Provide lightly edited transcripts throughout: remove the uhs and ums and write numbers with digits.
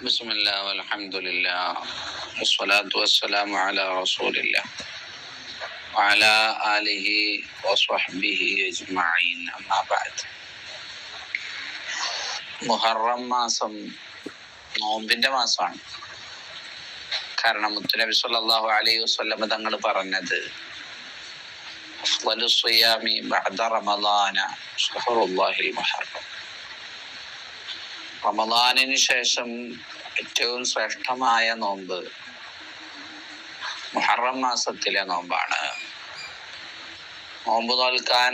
ബിസ്മില്ലാ വൽഹംദുലില്ലാ വസ്സലാത്തു വസ്സലാമു അലാ റസൂലില്ലാ വഅലാ ആലിഹി വസ്വഹ്ബിഹി അജ്മഈൻ. അമ്മാ ബഅദ്. മുഹറം മാസം നോമ്പിന്റെ മാസമാണ്. കാരണം മുത്തുനബി സ്വല്ലല്ലാഹു അലൈഹി വസല്ലം തങ്ങൾ പറഞ്ഞത് അഫ്ളലു സിയാമി ബഅദ റമളാന ശഹറുല്ലാഹിൽ മുഹറം. റമളാനിന് ശേഷം ഏറ്റവും ശ്രേഷ്ഠമായ നോമ്പ് മുഹറം മാസത്തിലെ നോമ്പാണ്. നോമ്പ് നോൽക്കാൻ,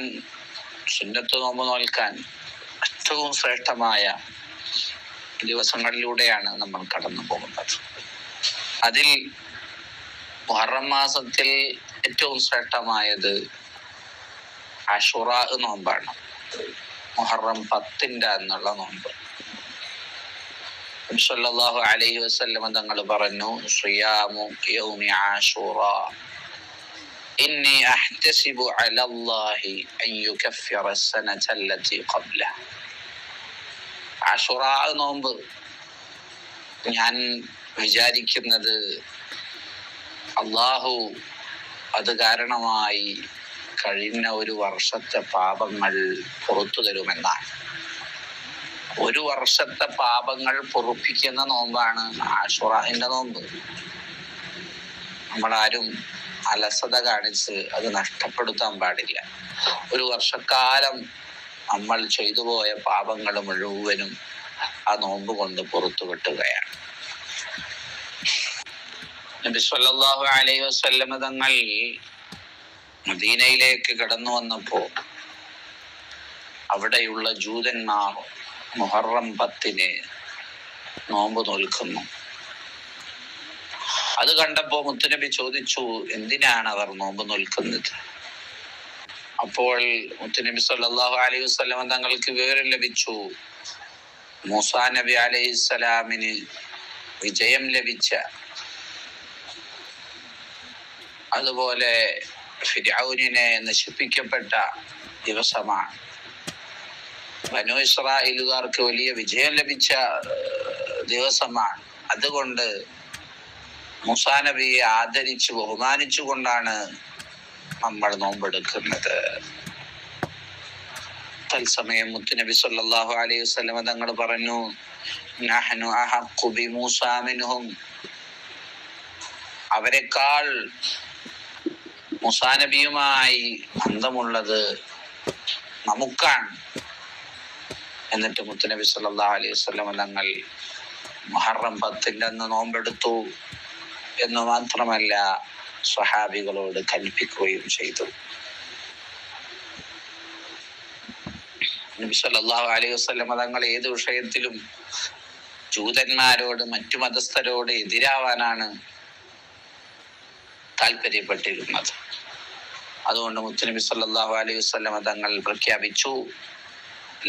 സുന്നത്ത് നോമ്പ് നോൽക്കാൻ ഏറ്റവും ശ്രേഷ്ഠമായ ദിവസങ്ങളിലൂടെയാണ് നമ്മൾ കടന്നു പോകുന്നത്. അതിൽ മുഹറം മാസത്തിൽ ഏറ്റവും ശ്രേഷ്ഠമായത് അശുറാ നോമ്പാണ്. മുഹറം 10 എന്നുള്ള നോമ്പ്. സല്ലല്ലാഹു അലൈഹി വസല്ലം തങ്ങൾ പറഞ്ഞു, സിയാമു യൗമി ആശൂറാ ഇന്നി അഹ്തസിബു അലല്ലാഹി അൻ യുകഫിറ അസ്സനത അല്ലതി ഖബ്ല. ആശൂറാ നോമ്പ് ഞാൻ വിചാരിക്കുന്നത് അല്ലാഹു അത് കാരണമായി കഴിഞ്ഞ ഒരു വർഷത്തെ പാപങ്ങൾ പുറത്തു തരുമെന്നാണ്. ഒരു വർഷത്തെ പാപങ്ങൾ പൊറുപ്പിക്കുന്ന നോമ്പാണ് ആശുറാന്റെ നോമ്പ്. നമ്മളാരും അലസത കാണിച്ച് അത് നഷ്ടപ്പെടുത്താൻ പാടില്ല. ഒരു വർഷക്കാലം നമ്മൾ ചെയ്തു പോയ പാപങ്ങൾ മുഴുവനും ആ നോമ്പ് കൊണ്ട് പുറത്തു കിട്ടുകയാണ്. നബി സല്ലല്ലാഹു അലൈഹി വസല്ലം തങ്ങൾ മദീനയിലേക്ക് കടന്നു വന്നപ്പോ അവിടെയുള്ള ജൂതന്മാർ മുഹറം 10 നോമ്പ് നോൽക്കുന്നു. അത് കണ്ടപ്പോ മുത്തുനബി ചോദിച്ചു, എന്തിനാണ് അവർ നോമ്പ് നോൽക്കുന്നത്? അപ്പോൾ മുത്തുനബി സല്ലല്ലാഹു അലൈഹി വസല്ലം തങ്ങൾക്ക് വിവരം ലഭിച്ചു, മൂസാ നബി അലൈഹിസ്സലാമിന് വിജയം ലഭിച്ച, അതുപോലെ ഫിർഔനിനെ നശിപ്പിക്കപ്പെട്ട ദിവസമാണ്. ബനൂ ഇസ്രായേലുകാർക്ക് വലിയ വിജയം ലഭിച്ച ദിവസമാണ്. അതുകൊണ്ട് മൂസാ നബിയെ ആദരിച്ചു ബഹുമാനിച്ചു കൊണ്ടാണ് നമ്മൾ നോമ്പെടുക്കുന്നത്. തത്സമയം മുത്തുനബി സല്ലല്ലാഹു അലൈഹി വസല്ലം തങ്ങൾ പറഞ്ഞു, നഹ്നു അഹഖു ബിമൂസാ മിൻഹും. അവരെക്കാൾ മൂസാ നബിയുമായി ബന്ധമുള്ളത് നമുക്കാണ്. എന്നിട്ട് മുത്തുനബി സല്ലല്ലാഹു അലൈഹി വസല്ലം തങ്ങൾ മുഹറം 10 അന്ന് നോമ്പെടുത്തു എന്ന് മാത്രമല്ല, സ്വഹാബികളോട് കൽപ്പിക്കുകയും ചെയ്തു. നബി സല്ലല്ലാഹു അലൈഹി വസല്ലം തങ്ങൾ ഏത് വിഷയത്തിലും ജൂതന്മാരോട്, മറ്റു മതസ്ഥരോട് എതിരാവാനാണ് താല്പര്യപ്പെട്ടിരുന്നത്. അതുകൊണ്ട് മുത്തുനബി സല്ലല്ലാഹു അലൈഹി വസല്ലം തങ്ങൾ പ്രഖ്യാപിച്ചു,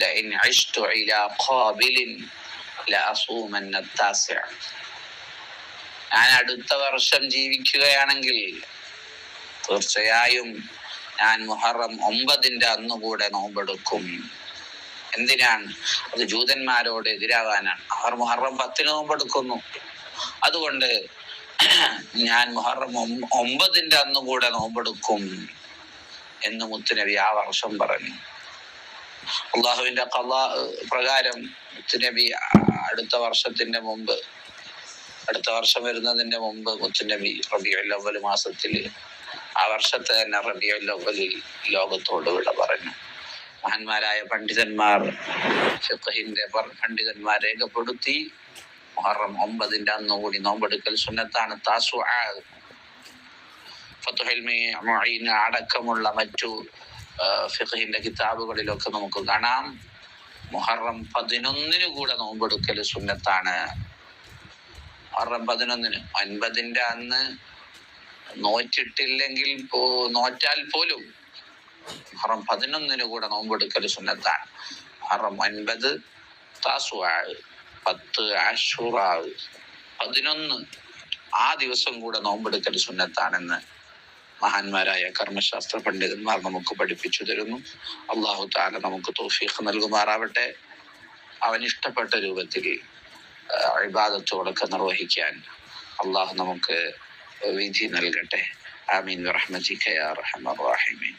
ലഇൻ അശ്തു ഇലാ ഖാബിലിൻ ലഅസൂമന്ന അത്താസിഅ. ഞാൻ അടുത്ത വർഷം ജീവിക്കുകയാണെങ്കിൽ തീർച്ചയായും ഞാൻ മുഹറം 9 അന്നുകൂടെ നോമ്പെടുക്കും. എന്തിനാണ്? അത് ജൂതന്മാരോട് എതിരാവാനാണ്. അവർ മുഹറം 10 നോമ്പെടുക്കുന്നു. അതുകൊണ്ട് ഞാൻ മുഹറം 9 അന്നുകൂടെ നോമ്പെടുക്കും എന്ന് മുത്തുനബി ആ വർഷം പറഞ്ഞു. അള്ളാഹുവിന്റെ ഖളാ പ്രകാരം മുത്തുനബി അടുത്ത വർഷം വരുന്നതിന്റെ മുമ്പ് മുത്തുനബി റബീഉൽ അവ്വൽ മാസത്തിൽ, ആ വർഷത്തെ തന്നെ റബീഉൽ അവ്വലിൽ ലോകത്തോട് വിട പറഞ്ഞു. മഹാന്മാരായ പണ്ഡിതന്മാർ, ഫിഖ്ഹിന്റെ പണ്ഡിതന്മാർ രേഖപ്പെടുത്തി, മുഹറം 9 അന്നുകൂടി നോമ്പെടുക്കൽ സുന്നത്താണ്. താസുആ, ഫത്ഹുൽ മുഈൻ അടക്കമുള്ള മറ്റു ഫിഖ്ഹിന്റെ കിതാബുകളിലൊക്കെ നമുക്ക് കാണാം, മുഹറം 11 കൂടെ നോമ്പെടുക്കൽ സുന്നത്താണ്. മുഹറം 11, 9 അന്ന് നോറ്റിട്ടില്ലെങ്കിൽ, നോറ്റാൽ പോലും മുഹറം 11 കൂടെ നോമ്പെടുക്കൽ സുന്നത്താണ്. മുഹറം 9 താസുആ, 10 ആശൂറാ, 11 ആ ദിവസം കൂടെ നോമ്പെടുക്കൽ സുന്നത്താണെന്ന് മഹാന്മാരായ കർമ്മശാസ്ത്ര പണ്ഡിതന്മാർ നമുക്ക് പഠിപ്പിച്ചു തരുന്നു. അല്ലാഹു തആല നമുക്ക് തൗഫീഖ് നൽകുമാറാവട്ടെ. അവൻ ഇഷ്ടപ്പെട്ട രൂപത്തിൽ ഇബാദത്തുകളൊക്കെ നിർവഹിക്കാൻ അള്ളാഹു നമുക്ക് വിധി നൽകട്ടെ. ആമീൻ ബിറഹ്മതിക യാ അർഹമർ റഹീമീൻ.